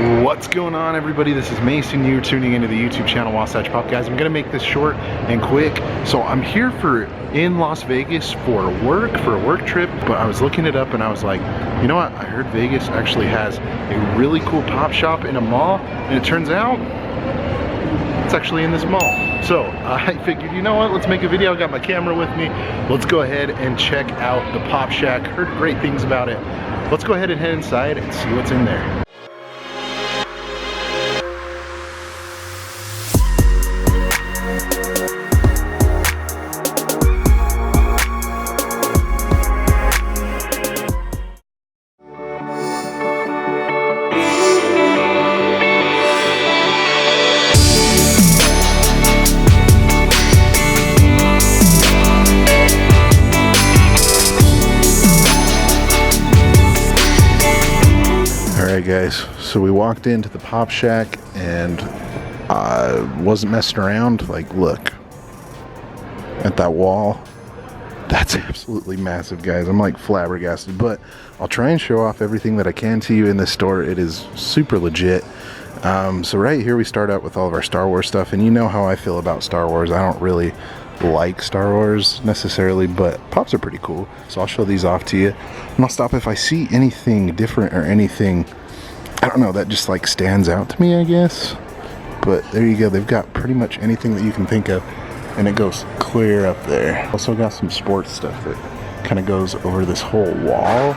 What's going on, everybody? This is Mason. You're tuning into the YouTube channel Wasatch Pop. Guys, I'm gonna make this short and quick. So I'm here in Las Vegas for a work trip, but I was looking it up and I was like, you know what? I heard Vegas actually has a really cool pop shop in a mall, and it turns out it's actually in this mall. So I figured, you know what? Let's make a video. I got my camera with me. Let's go ahead and check out the Pop Shack. Heard great things about it. Let's go ahead and head inside and see what's in there. Alright guys, so we walked into the Pop Shack and I wasn't messing around. Like, look at that wall. That's absolutely massive, guys. I'm like flabbergasted, but I'll try and show off everything that I can to you in this store. It is super legit. So right here we start out with all of our Star Wars stuff, and you know how I feel about Star Wars. I don't really like Star Wars necessarily, but pops are pretty cool. So I'll show these off to you, and I'll stop if I see anything different or anything, I don't know, that just like stands out to me, I guess. But there you go, they've got pretty much anything that you can think of, and it goes clear up there. Also got some sports stuff that kind of goes over this whole wall,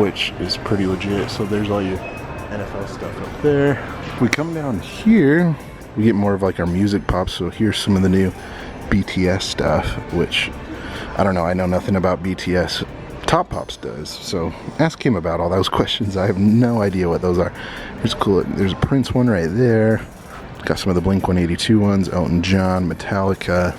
which is pretty legit. So there's all your NFL stuff up there. We come down here, we get more of like our music pops. So here's some of the new BTS stuff, which I don't know, I know nothing about BTS. Top Pops does, so ask him about all those questions. I have no idea what those are. Here's cool, there's a Prince one right there. Got some of the Blink 182 ones, Elton John, Metallica,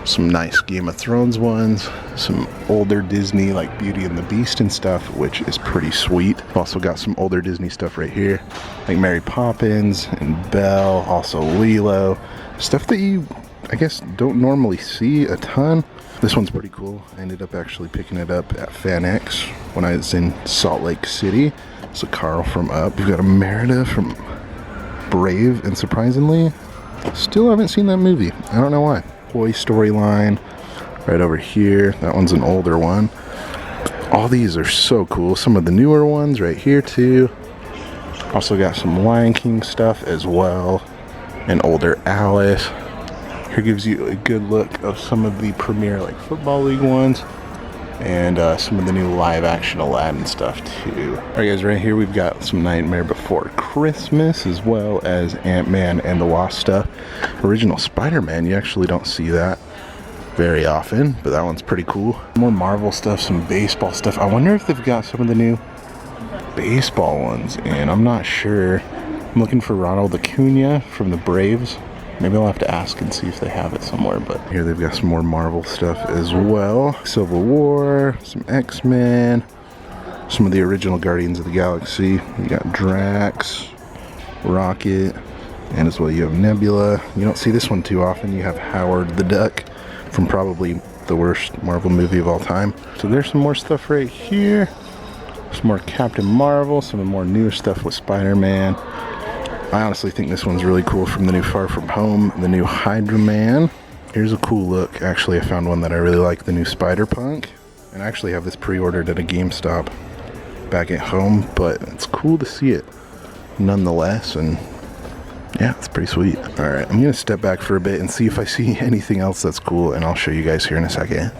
some nice Game of Thrones ones, some older Disney like Beauty and the Beast and stuff, which is pretty sweet. Also got some older Disney stuff right here, like Mary Poppins and Belle, also Lilo, stuff that you, I guess, don't normally see a ton. This one's pretty cool. I ended up actually picking it up at FanX when I was in Salt Lake City. So Carl from Up. We've got a Merida from Brave, and surprisingly, still haven't seen that movie. I don't know why. Toy Story line right over here. That one's an older one. All these are so cool. Some of the newer ones right here too. Also got some Lion King stuff as well. An older Alice. Here gives you a good look of some of the Premier like Football League ones, and some of the new live action Aladdin stuff too. Alright guys, right here we've got some Nightmare Before Christmas, as well as Ant-Man and the Wasp stuff. Original Spider-Man, you actually don't see that very often, but that one's pretty cool. More Marvel stuff, some baseball stuff. I wonder if they've got some of the new baseball ones, and I'm not sure. I'm looking for Ronald Acuna from the Braves. Maybe I'll have to ask and see if they have it somewhere, but here they've got some more Marvel stuff as well. Civil War, some X-Men, some of the original Guardians of the Galaxy. You got Drax, Rocket, and as well you have Nebula. You don't see this one too often. You have Howard the Duck from probably the worst Marvel movie of all time. So there's some more stuff right here. Some more Captain Marvel, some of the more newer stuff with Spider-Man. I honestly think this one's really cool, from the new Far From Home, the new Hydra Man. Here's a cool look. Actually, I found one that I really like, the new Spider-Punk. And I actually have this pre-ordered at a GameStop back at home, but it's cool to see it nonetheless, and yeah, it's pretty sweet. Alright, I'm going to step back for a bit and see if I see anything else that's cool, and I'll show you guys here in a second.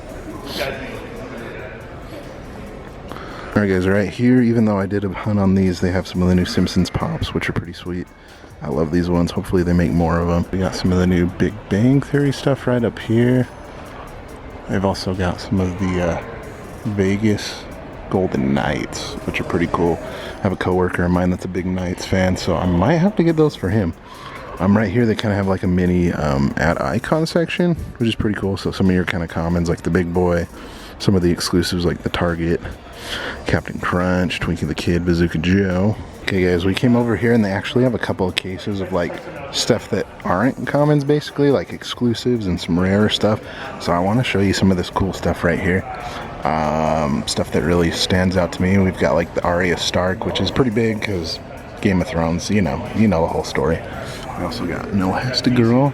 Alright guys, right here, even though I did a hunt on these, they have some of the new Simpsons Pops, which are pretty sweet. I love these ones. Hopefully they make more of them. We got some of the new Big Bang Theory stuff right up here. They've also got some of the Vegas Golden Knights, which are pretty cool. I have a coworker of mine that's a big Knights fan, so I might have to get those for him. Right here they kind of have like a mini ad icon section, which is pretty cool. So some of your kind of commons like the Big Boy, some of the exclusives like the Target, Captain Crunch, Twinkie the Kid, Bazooka Joe. Okay guys, we came over here and they actually have a couple of cases of like stuff that aren't commons, basically like exclusives and some rarer stuff. So I want to show you some of this cool stuff right here. Stuff that really stands out to me. We've got like the Arya Stark, which is pretty big because Game of Thrones, you know the whole story. We also got No Girl.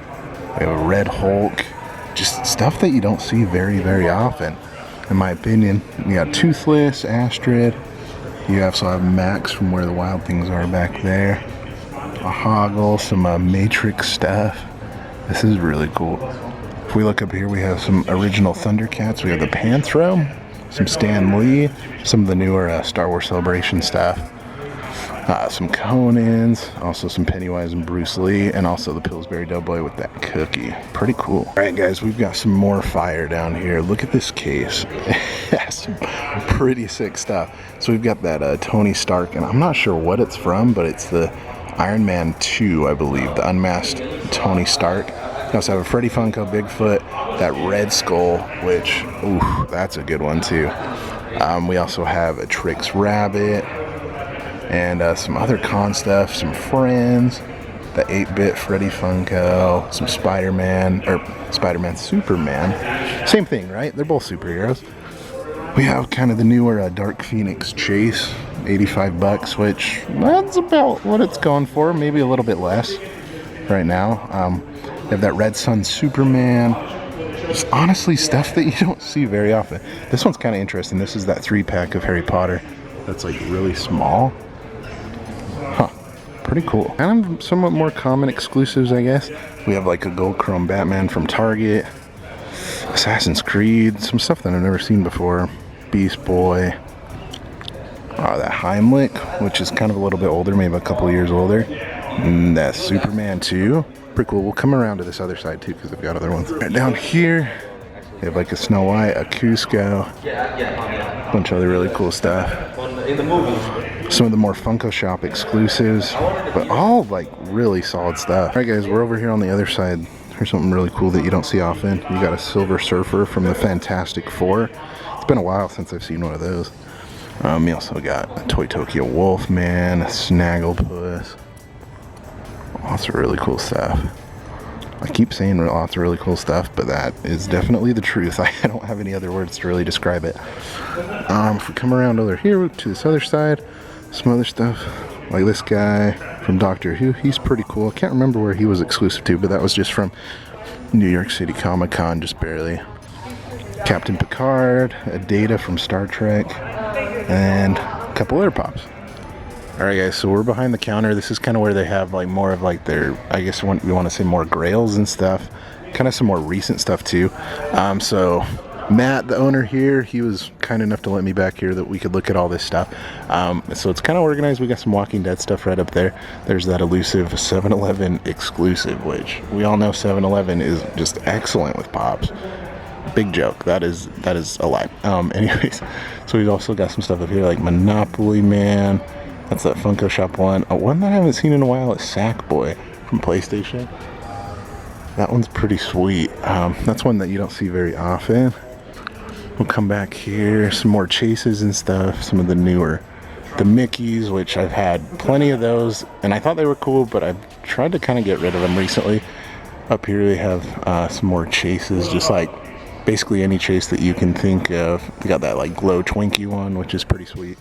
We have a Red Hulk. Just stuff that you don't see very, very often, in my opinion. We got Toothless, Astrid. You also have Max from Where the Wild Things Are back there. A Hoggle, some Matrix stuff. This is really cool. If we look up here, we have some original Thundercats. We have the Panthro, some Stan Lee, some of the newer Star Wars Celebration stuff. Some Conans, also some Pennywise and Bruce Lee, and also the Pillsbury Doughboy with that cookie. Pretty cool. All right, guys, we've got some more fire down here. Look at this case. It has some pretty sick stuff. So we've got that Tony Stark, and I'm not sure what it's from, but it's the Iron Man 2, I believe, the unmasked Tony Stark. We also have a Freddy Funko Bigfoot, that Red Skull, which, ooh, that's a good one too. We also have a Trix Rabbit, and some other con stuff, some Friends, the 8-bit Freddy Funko, some Spider-Man, Superman. Same thing, right? They're both superheroes. We have kind of the newer Dark Phoenix Chase, $85, which that's about what it's going for, maybe a little bit less right now. We have that Red Sun Superman. Just honestly stuff that you don't see very often. This one's kind of interesting. This is that 3-pack of Harry Potter that's like really small. Pretty cool. Kind of somewhat more common exclusives, I guess. We have like a gold chrome Batman from Target, Assassin's Creed, some stuff that I've never seen before. Beast Boy, that Heimlich, which is kind of a little bit older, maybe a couple years older. And that Superman 2. Pretty cool. We'll come around to this other side too because I've got other ones. Right down here, we have like a Snow White, a Cusco, a bunch of other really cool stuff. Some of the more Funko Shop exclusives, but all like really solid stuff. All right, guys, we're over here on the other side. Here's something really cool that you don't see often. You got a Silver Surfer from the Fantastic Four. It's been a while since I've seen one of those. We also got a Toy Tokyo Wolfman, a Snagglepuss. Lots of really cool stuff. I keep saying lots of really cool stuff, but that is definitely the truth. I don't have any other words to really describe it. If we come around over here to this other side, some other stuff like this guy from Doctor Who. He's pretty cool. I can't remember where he was exclusive to, but that was just from New York City Comic Con, just barely. Captain Picard, a Data from Star Trek, and a couple other pops. Alright, guys, so we're behind the counter. This is kind of where they have like more of like their, I guess we want to say more Grails and stuff. Kind of some more recent stuff too. So Matt, the owner here, he was kind enough to let me back here that we could look at all this stuff. So it's kind of organized. We got some Walking Dead stuff right up there. There's that elusive 7-Eleven exclusive, which we all know 7-Eleven is just excellent with pops. Big joke. That is a lie. Anyways, so we've also got some stuff up here like Monopoly Man. That's that Funko Shop one. One that I haven't seen in a while is Sackboy from PlayStation. That one's pretty sweet. That's one that you don't see very often. We'll come back here. Some more chases and stuff. Some of the newer. The Mickeys, which I've had plenty of those. And I thought they were cool, but I've tried to kind of get rid of them recently. Up here we have some more chases. Just like basically any chase that you can think of. We got that like Glow Twinkie one, which is pretty sweet.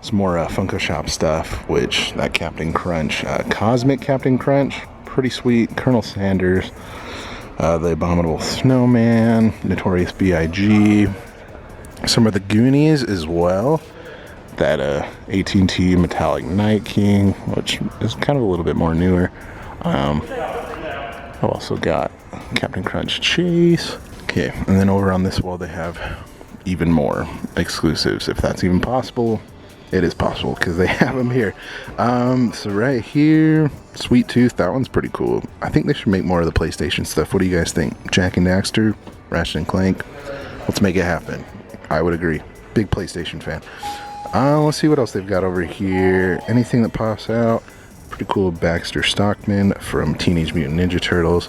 Some more Funko Shop stuff, which that Captain Crunch, Cosmic Captain Crunch, pretty sweet. Colonel Sanders, the Abominable Snowman, Notorious B.I.G., some of the Goonies as well. That AT&T Metallic Night King, which is kind of a little bit more newer. I've also got Captain Crunch Chase. Okay, and then over on this wall they have even more exclusives, if that's even possible. It is possible because they have them here. So right here, Sweet Tooth, that one's pretty cool. I think they should make more of the PlayStation stuff. What do you guys think? Jak and Daxter, Ratchet and Clank. Let's make it happen. I would agree. Big PlayStation fan. Let's see what else they've got over here. Anything that pops out. Pretty cool Baxter Stockman from Teenage Mutant Ninja Turtles.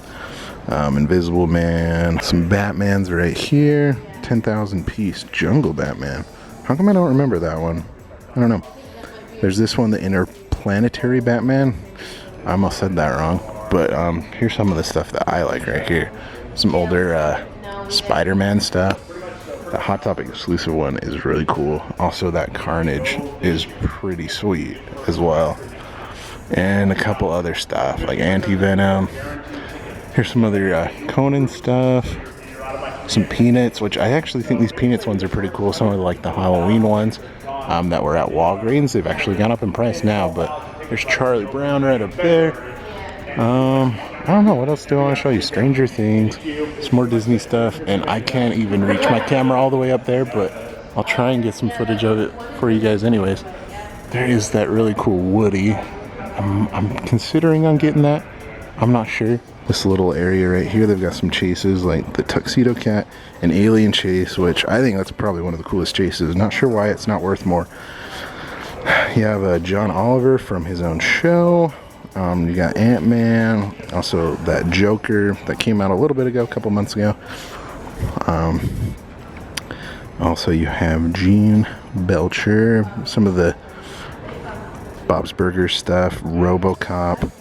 Invisible Man. Some Batmans right here. 10,000 piece Jungle Batman. How come I don't remember that one? I don't know. There's this one, the Interplanetary Batman. I almost said that wrong. But here's some of the stuff that I like right here. Some older Spider-Man stuff. The Hot Topic exclusive one is really cool. Also, that Carnage is pretty sweet as well. and a couple other stuff like anti-venom. Here's some other Conan stuff. Some peanuts, which I actually think these peanuts ones are pretty cool. Some of like the Halloween ones that were at Walgreens. They've actually gone up in price now, but there's Charlie Brown right up there. I don't know, what else do I want to show you? Stranger Things, some more Disney stuff, and I can't even reach my camera all the way up there, but I'll try and get some footage of it for you guys anyways. There is that really cool Woody. I'm considering on getting that. I'm not sure. This little area right here, they've got some chases like the Tuxedo Cat and Alien Chase, which I think that's probably one of the coolest chases. Not sure why it's not worth more. You have John Oliver from his own show. You got Ant-Man, also that Joker that came out a little bit ago, a couple months ago. Also you have Gene Belcher, some of the Bob's Burgers stuff, RoboCop,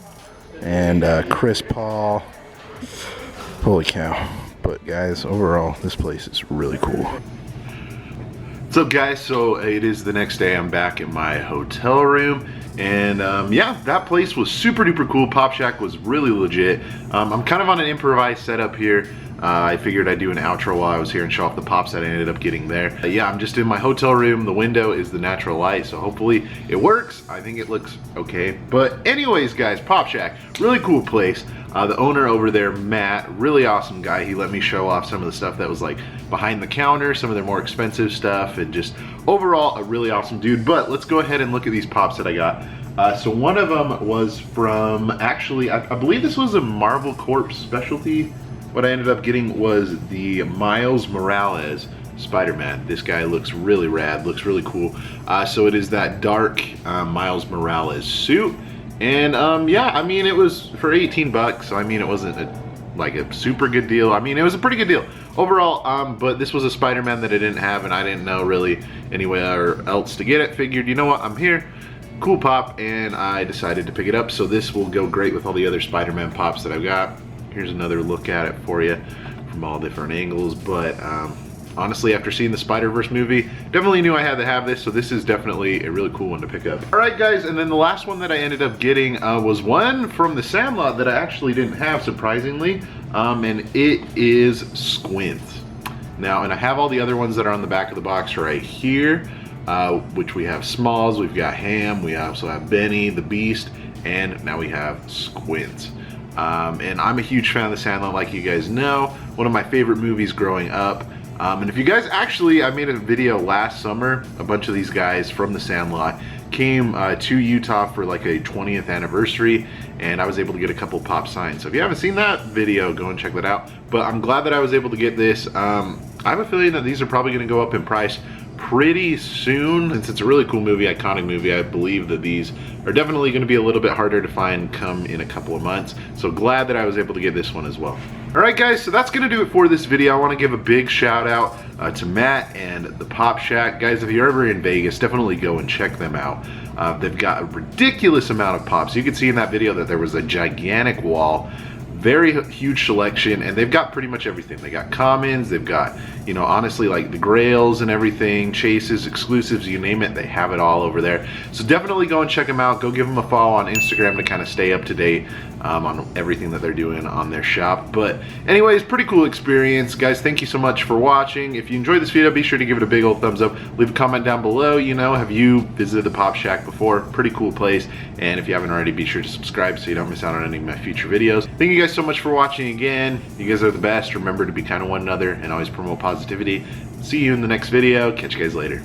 and Chris Paul. Holy cow. But guys, overall this place is really cool. What's up guys? So it is the next day. I'm back in my hotel room, and yeah, that place was super duper cool. Pop Shack was really legit. I'm kind of on an improvised setup here. I figured I'd do an outro while I was here and show off the pops that I ended up getting there. Yeah, I'm just in my hotel room. The window is the natural light, so hopefully it works. I think it looks okay. But anyways, guys, Pop Shack, really cool place. The owner over there, Matt, really awesome guy. He let me show off some of the stuff that was like behind the counter, some of their more expensive stuff, and just overall a really awesome dude. But let's go ahead and look at these pops that I got. So one of them was from, actually, I believe this was a Marvel Corp specialty. What I ended up getting was the Miles Morales Spider-Man. This guy looks really rad, looks really cool. So it is that dark Miles Morales suit. And yeah, I mean, it was for 18 bucks. So I mean, it wasn't like a super good deal. I mean, it was a pretty good deal overall. But this was a Spider-Man that I didn't have, and I didn't know really anywhere else to get it. Figured, you know what, I'm here. Cool pop, and I decided to pick it up. So this will go great with all the other Spider-Man pops that I've got. Here's another look at it for you from all different angles. But honestly, after seeing the Spider-Verse movie, definitely knew I had to have this. So this is definitely a really cool one to pick up. All right, guys, and then the last one that I ended up getting was one from the Sandlot that I actually didn't have, surprisingly, and it is Squint. Now, and I have all the other ones that are on the back of the box right here, which we have Smalls, we've got Ham, we also have Benny, the Beast, and now we have Squint. And I'm a huge fan of the Sandlot, like you guys know. One of my favorite movies growing up. And if you guys actually, I made a video last summer. A bunch of these guys from the Sandlot came to Utah for like a 20th anniversary, and I was able to get a couple pop signs. So if you haven't seen that video, go and check that out. But I'm glad that I was able to get this. I have a feeling that these are probably going to go up in price pretty soon. Since it's a really cool movie, iconic movie, I believe that these are definitely going to be a little bit harder to find come in a couple of months. So glad that I was able to get this one as well. Alright guys, so that's going to do it for this video. I want to give a big shout out to Matt and the Pop Shack. Guys, if you're ever in Vegas, definitely go and check them out. They've got a ridiculous amount of pops. You can see in that video that there was a gigantic wall. Very huge selection, and they've got pretty much everything. They got commons, they've got, you know, honestly, like the Grails and everything, chases, exclusives, you name it, they have it all over there. So definitely go and check them out. Go give them a follow on Instagram to kind of stay up to date on everything that they're doing on their shop. But anyways, pretty cool experience. Guys, thank you so much for watching. If you enjoyed this video, be sure to give it a big old thumbs up. Leave a comment down below. You know, have you visited the Pop Shack before? Pretty cool place. And if you haven't already, be sure to subscribe so you don't miss out on any of my future videos. Thank you guys so much for watching again. You guys are the best. Remember to be kind to one another and always promote positivity. See you in the next video. Catch you guys later.